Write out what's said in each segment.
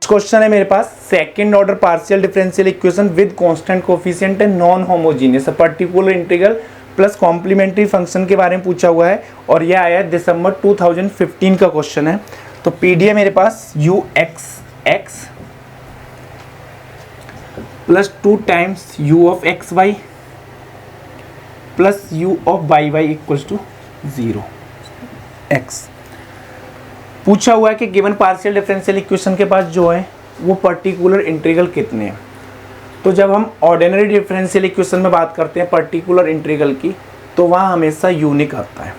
Question है मेरे पास, second order partial differential equation with constant coefficient and non homogeneous particular integral plus complementary function के बारे में पूछा हुआ है और यह आया है दिसंबर 2015 का क्वेश्चन है। तो पीडीए मेरे पास U X plus 2 times U of X Y plus U of Y Y equals to 0 X. पूछा हुआ है कि गिवन पार्शियल डिफरेंशियल इक्वेशन के पास जो है वो पर्टिकुलर इंटीग्रल कितने हैं। तो जब हम ऑर्डिनरी डिफरेंशियल इक्वेशन में बात करते हैं पर्टिकुलर इंटीग्रल की, तो वहाँ हमेशा यूनिक आता है।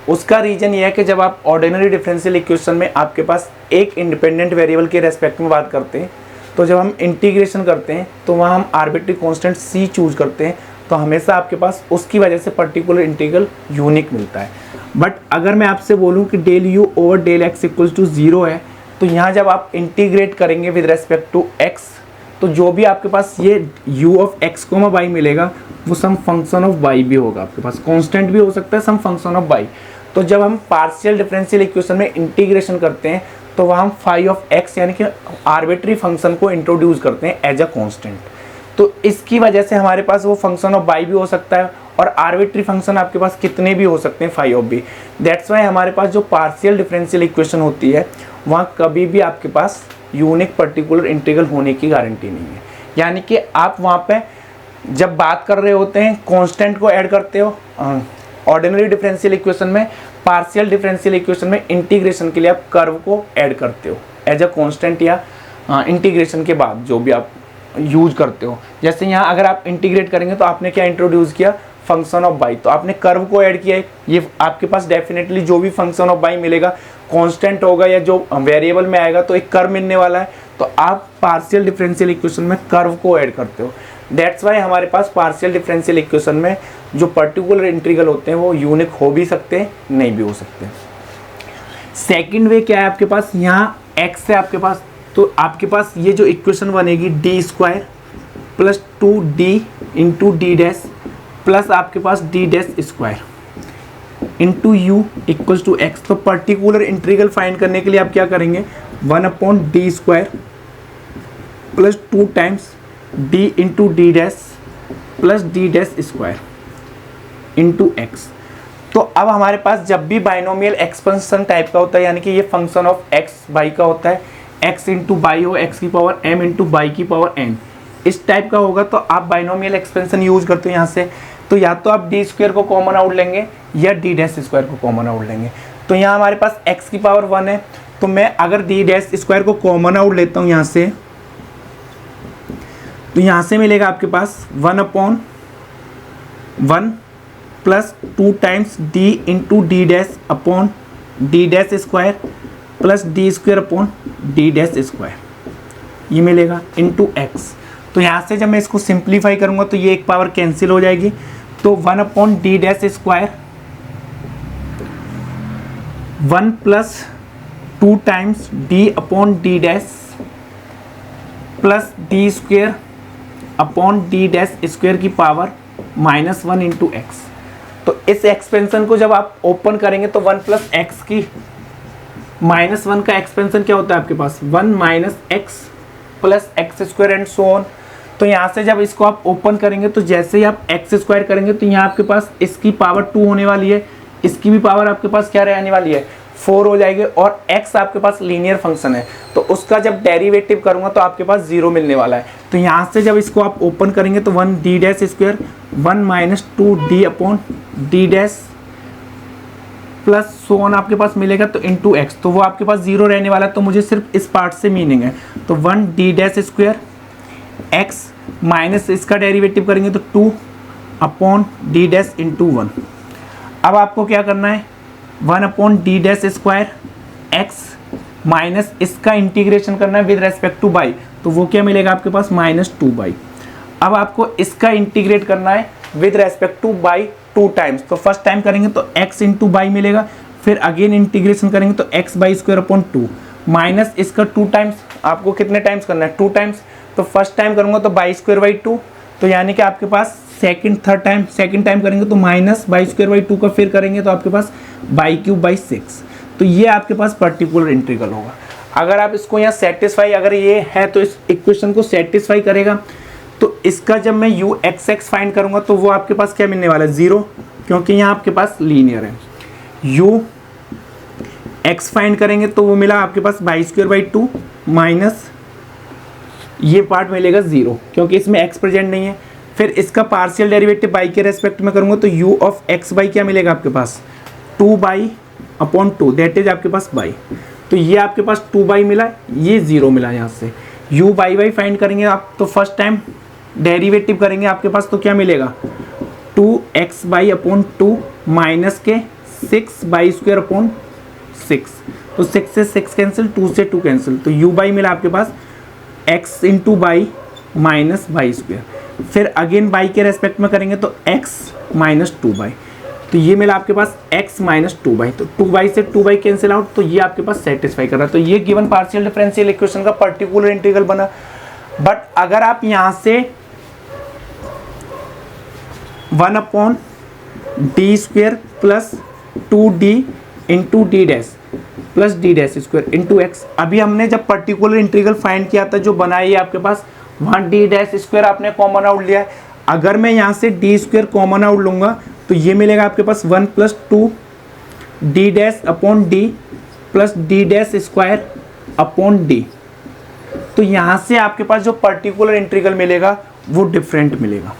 उसका रीज़न ये है कि जब आप ऑर्डिनरी डिफरेंशियल इक्वेशन में आपके पास एक इंडिपेंडेंट वेरिएबल के रेस्पेक्ट में बात करते हैं, तो जब हम इंटीग्रेशन करते हैं तो वहाँ हम आर्बिट्री कांस्टेंट c चूज करते हैं, तो हमेशा आपके पास उसकी वजह से पर्टिकुलर इंटीग्रल यूनिक मिलता है। बट अगर मैं आपसे बोलूं कि del u over del x equals to 0 है, तो यहाँ जब आप इंटीग्रेट करेंगे विद रेस्पेक्ट टू एक्स, तो जो भी आपके पास ये u of x comma y मिलेगा वो सम फंक्शन ऑफ वाई भी होगा, आपके पास कांस्टेंट भी हो सकता है सम फंक्शन ऑफ वाई। तो जब हम पार्शियल डिफरेंशियल इक्वेशन में इंटीग्रेशन करते हैं तो वहाँ हम फाई ऑफ एक्स यानी कि आर्बिट्री फंक्शन को इंट्रोड्यूस करते हैं एज अ कांस्टेंट। तो इसकी वजह से हमारे पास वो फंक्शन ऑफ वाई भी हो सकता है और आर्बिट्री फंक्शन आपके पास कितने भी हो सकते हैं phi of B. That's why हमारे पास जो पार्शियल डिफरेंशियल इक्वेशन होती है वहाँ कभी भी आपके पास यूनिक पर्टिकुलर इंटीग्रल होने की गारंटी नहीं है। यानी कि आप वहाँ पे जब बात कर रहे होते हैं कांस्टेंट को ऐड करते हो ऑर्डिनरी डिफरेंशियल इक्वेशन में, पार्शियल डिफरेंशियल इक्वेशन में इंटीग्रेशन के लिए आप कर्व को ऐड करते हो एज अ कांस्टेंट या इंटीग्रेशन के बाद जो भी आप यूज करते हो। जैसे यहाँ अगर आप इंटीग्रेट करेंगे तो आपने क्या इंट्रोड्यूस किया, फंक्शन ऑफ बाई, तो आपने कर्व को ऐड किया है। ये आपके पास डेफिनेटली जो भी फंक्शन ऑफ बाई मिलेगा कांस्टेंट होगा या जो वेरिएबल में आएगा तो एक कर्व मिलने वाला है, तो आप पार्शियल डिफरेंशियल इक्वेशन में कर्व को ऐड करते हो। दैट्स वाई हमारे पास पार्शियल डिफरेंशियल इक्वेशन में जो पर्टिकुलर इंटीग्रल होते हैं वो यूनिक हो भी सकते हैं, नहीं भी हो सकते। सेकेंड वे क्या है आपके पास, यहाँ एक्स है आपके पास, तो आपके पास ये जो इक्वेशन बनेगी d square plus 2d into d dash plus आपके पास d dash square into u equals to x. तो पर्टिकुलर इंटीग्रल फाइंड करने के लिए आप क्या करेंगे, 1/d square plus 2 times d into d dash plus d dash square into x. तो अब हमारे पास जब भी बाइनोमियल एक्सपेंशन टाइप का होता है, यानी कि ये फंक्शन ऑफ एक्स बाई का होता है, x इंटू बाई हो x की पावर m इंटू बाई की पावर n, इस टाइप का होगा तो आप बाइनोमियल एक्सपेंशन यूज करते हो यहाँ से। तो या तो आप डी स्क्वायर को कॉमन आउट लेंगे या डी डैश स्क्वायर को कॉमन आउट लेंगे। तो यहाँ हमारे पास x की पावर 1 है, तो मैं अगर डी डैश स्क्वायर को कॉमन आउट लेता हूँ यहाँ से, तो यहाँ से मिलेगा आपके पास 1/1 plus 2 times d into d dash upon D dash square plus D square upon D dash square, ये मिलेगा इंटू एक्स। तो यहाँ से जब मैं इसको सिंप्लीफाई करूँगा तो ये एक पावर कैंसिल हो जाएगी, तो 1/d dash square 1 plus 2 times d upon D dash plus D square upon D dash square की पावर -1 इंटू एक्स। तो इस एक्सपेंशन को जब आप ओपन करेंगे तो 1 प्लस एक्स की -1 का एक्सपेंशन क्या होता है आपके पास, 1 minus x plus x square and so on. तो यहाँ से जब इसको आप ओपन करेंगे तो जैसे ही आप एक्स स्क्वायर करेंगे तो यहाँ आपके पास इसकी पावर 2 होने वाली है, इसकी भी पावर आपके पास क्या रहने वाली है, 4 हो जाएगी, और x आपके पास लीनियर फंक्शन है तो उसका जब डेरिवेटिव करूँगा तो आपके पास 0 मिलने वाला है। तो यहाँ से जब इसको आप ओपन करेंगे तो 1d dash square 1 minus 2d upon D dash plus so on आपके पास मिलेगा, तो इंटू एक्स, तो वो आपके पास 0 रहने वाला है। तो मुझे सिर्फ इस पार्ट से मीनिंग है, तो 1d dash square x minus इसका डेरिवेटिव करेंगे तो 2 अपॉन डी डैश इंटू 1। अब आपको क्या करना है, 1/d dash square x minus इसका इंटीग्रेशन करना है विद रेस्पेक्ट टू बाई, तो वो क्या मिलेगा आपके पास -2 अब आपको इसका इंटीग्रेट करना है with respect two by 2 times. तो फर्स्ट टाइम करेंगे तो x इंटू बाई मिलेगा, फिर अगेन इंटीग्रेशन करेंगे तो x by square upon 2 minus इसका 2 टाइम्स, आपको कितने टाइम्स करना है, 2 टाइम्स। तो फर्स्ट टाइम करूँगा तो बाई स्क्वायर बाई 2, तो यानी कि आपके पास सेकंड टाइम करेंगे तो माइनस बाई स्क्वायर बाई 2 का फिर करेंगे तो आपके पास बाई क्यूब बाई 6। तो ये आपके पास पर्टिकुलर इंटीग्रल होगा। अगर आप इसको यहाँ सेटिस्फाई, अगर ये है तो इस इक्वेशन को सेटिस्फाई करेगा, तो इसका जब मैं यू एक्स एक्स फाइंड करूँगा तो वो आपके पास क्या मिलने वाला है, 0, क्योंकि यहाँ आपके पास लीनियर है। यू एक्स फाइंड करेंगे तो वो मिला आपके पास y²/2 माइनस ये पार्ट मिलेगा 0, क्योंकि इसमें x प्रेजेंट नहीं है। फिर इसका पार्शियल डेरिवेटिव y के रेस्पेक्ट में करूँगा तो u ऑफ x/, क्या मिलेगा आपके पास 2/2, दैट इज आपके पास y। तो ये आपके पास 2/, मिला, ये 0 मिला यहाँ से। u/y फाइंड करेंगे आप तो फर्स्ट टाइम डेरिवेटिव करेंगे आपके पास तो क्या मिलेगा 2x/2 माइनस के 6y²/6, तो 6 से 6 कैंसिल, 2 से 2 कैंसिल, तो u/, मिला आपके पास x × y माइनस y²। फिर अगेन y के रेस्पेक्ट में करेंगे तो x माइनस 2y, तो ये मिला आपके पास x माइनस 2y, तो 2y से 2y कैंसिल आउट, तो ये आपके पास सेटिस्फाई कर रहा है। तो ये गिवन पार्शियल डिफरेंशियल इक्वेशन का पर्टिकुलर इंटीग्रल बना। बट अगर आप यहाँ से 1/d² plus 2d into d dash plus d dash square into x, अभी हमने जब पर्टिकुलर इंटीग्रल फाइंड किया था जो बना है आपके पास, वहाँ d डैश स्क्वायर आपने कॉमन आउट लिया है। अगर मैं यहाँ से d² कॉमन आउट लूँगा तो ये मिलेगा आपके पास 1 + 2 d dash upon d plus d dash square upon d। तो यहाँ से आपके पास जो पर्टिकुलर इंटीग्रल मिलेगा वो डिफरेंट मिलेगा।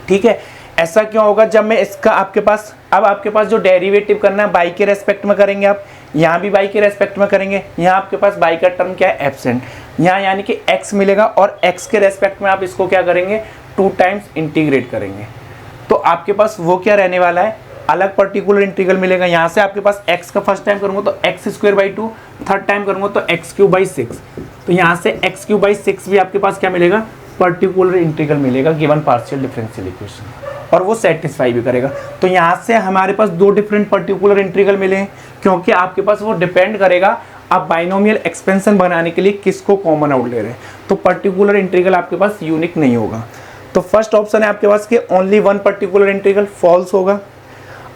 ठीक है, ऐसा क्यों होगा, जब मैं इसका आपके पास, अब आपके पास जो डेरिवेटिव करना है y के रेस्पेक्ट में करेंगे आप, यहाँ भी y के रेस्पेक्ट में करेंगे, यहाँ आपके पास y का टर्म क्या है, एब्सेंट, यहाँ यानी कि x मिलेगा, और x के रेस्पेक्ट में आप इसको क्या करेंगे 2 टाइम्स इंटीग्रेट करेंगे, तो आपके पास वो क्या रहने वाला है, अलग पर्टिकुलर इंटीग्रल मिलेगा। यहाँ से आपके पास x का फर्स्ट टाइम करूँगा तो x²/2, थर्ड टाइम करूँगा तो x³/6, तो यहाँ से x³/6 भी आपके पास क्या मिलेगा, पर्टिकुलर इंटीग्रल मिलेगा गिवन पार्शियल डिफरेंशियल इक्वेशन, और वो सेटिस्फाई भी करेगा। तो यहाँ से हमारे पास 2 डिफरेंट पर्टिकुलर इंटीग्रल मिले हैं, क्योंकि आपके पास वो डिपेंड करेगा आप बाइनोमियल एक्सपेंशन बनाने के लिए किसको कॉमन आउट ले रहे हैं। तो पर्टिकुलर इंटीग्रल आपके पास यूनिक नहीं होगा। तो फर्स्ट ऑप्शन है आपके पास कि only one particular integral, false होगा।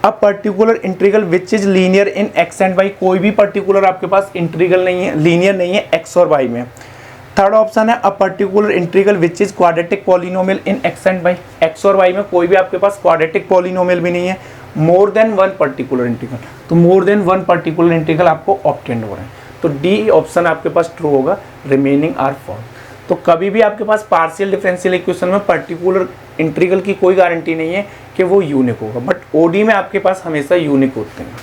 अब particular integral which is linear in x and y, कोई भी पर्टिकुलर आपके पास इंटीग्रल नहीं है, लीनियर नहीं है एक्स और वाई में। थर्ड ऑप्शन है a particular integral which is quadratic polynomial in x and y, x और वाई में कोई भी आपके पास क्वाड्रेटिक पॉलिनोमियल भी नहीं है। More than one particular integral, तो more than one particular integral आपको ऑब्टेंड हो रहे हैं, तो डी ऑप्शन आपके पास ट्रू होगा, रिमेनिंग आर फॉल्स। तो कभी भी आपके पास पार्शियल डिफरेंशियल इक्वेशन में पर्टिकुलर इंटीग्रल की कोई गारंटी नहीं है कि वो यूनिक होगा, बट ओडी में आपके पास हमेशा यूनिक होते हैं।